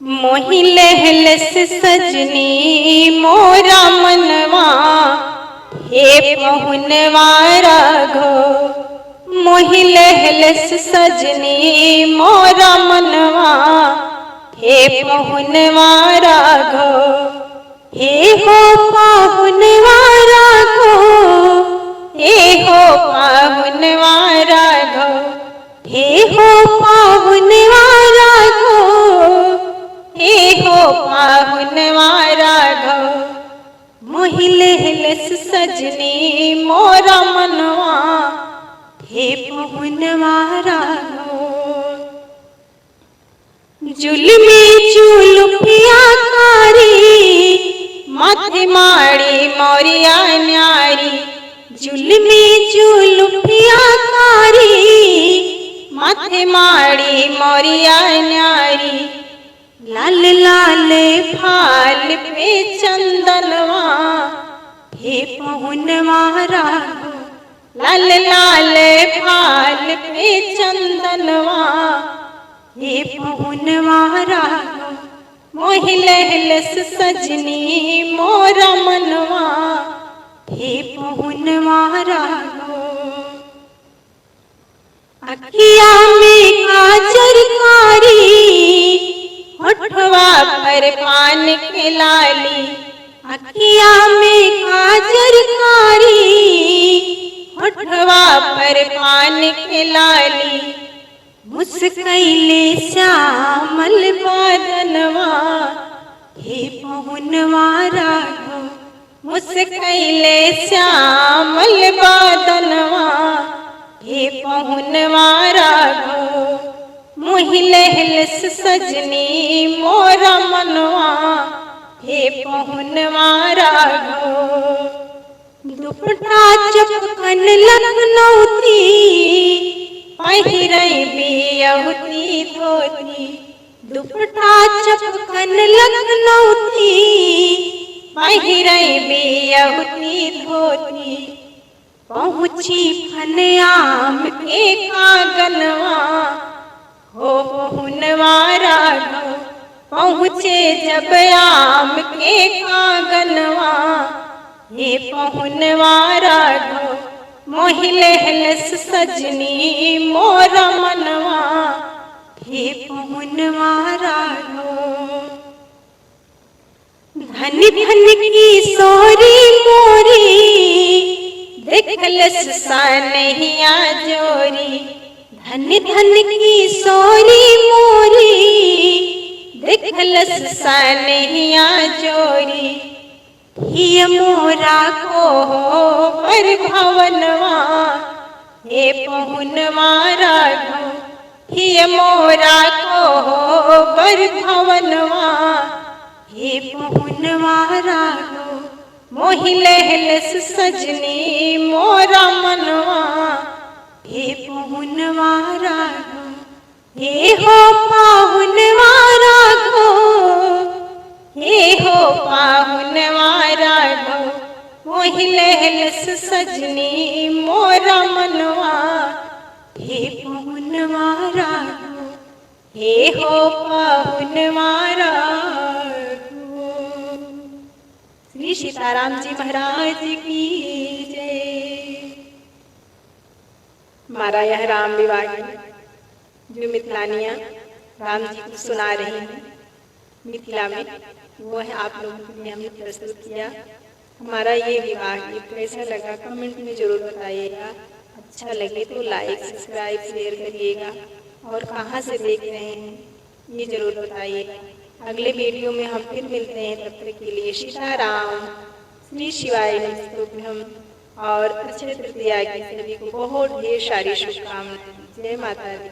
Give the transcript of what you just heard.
मोहि लहलस सजनी मोरा मनवा, हे पहुनवा राघो। मोहि लहलस सजनी मोरा मनवा, हे पहुनवा राघो। हे हो पाहुनवा राघो, हे हो पाहुनवा राघो, हे हो पाहुनवा राघो, हे हो पाहुनवा राघो। मोहि लहलस सजनी मोरा मनवा, हे पहुनवा राघो। जुलमी चुलुफिया कारी, माथे माड़ी मोरिया न्यारी। जुलमी चुलुफिया कारी, माथे माड़ी मोरिया न्यारी। लाल लाल फाल पे चंदनवा, हे पहुनवा राघो। लाल लाल फाल पे चंदनवा, हे पहुनवा राघो। मोहि लहलस सजनी मोरा मनवा, हे पहुनवा राघो। अखिया में काजर कारी, होठवा पर पान के लाली। अखिया में काजर कारी, होठवा पर पान के लाली। मुस्कैले श्यामल बदनवा, हे पहुनवा राघो। मुस्कैले श्यामल बदनवा, हे पहुनवा राघो। मोहि लहलस सजनी मोरा मनवा, हे पहुनवा राघो। दुपट्टा चपकन लखनऊती, पहिरई बियहुती धोती। दुपट्टा चपकन लखनऊती, पहिरई बियहुती धोती। पहुँची फनयाम के कागनवा, हो पहुनवा राघो। पहुँचे जब आम के कागनवा, हे पहुनवा राघो। मोहि लहलस सजनी मोरा मनवा, हे पहुनवा राघो। धन धन की सोरी मोरी, देखलस सनहिया जोरी। धन धन की सोरी मोरी, देखलस सनहिया जोरी। हिय मोरा को पर भवनवा, हे पहुनवा राघो। हिय मोरा को पर भवनवा, हे पहुनवा राघो। मोहि लहलस सजनी मोरा मनवा, हे पहुनवा राघो। हे हो पाहुनवा राघो, हे हो पाहुनवा राघो। मोहि लहलस सजनी मोरा मनवा, हे पहुनवा राघो। हे हो पाहुनवा राघो। श्री सीताराम जी महाराज की जय। हमारा यह राम विवाह जो मिथिलानियाँ राम जी को सुना रही हैं मिथिला में, वो है आप लोगों के लिए हमने प्रस्तुत किया। हमारा ये विवाह गीत कैसा लगा कमेंट में जरूर बताइएगा। अच्छा लगे तो लाइक सब्सक्राइब शेयर करिएगा, और कहाँ से देख रहे हैं ये जरूर बताइएगा। अगले वीडियो में हम फिर मिलते हैं, तब तक के लिए सीताराम। श्री शिवाय नमस्तुभ्यम। और अक्षय तृतीया की सभी को बहुत ढेर सारी शुभकामनाएं। जय माता दी।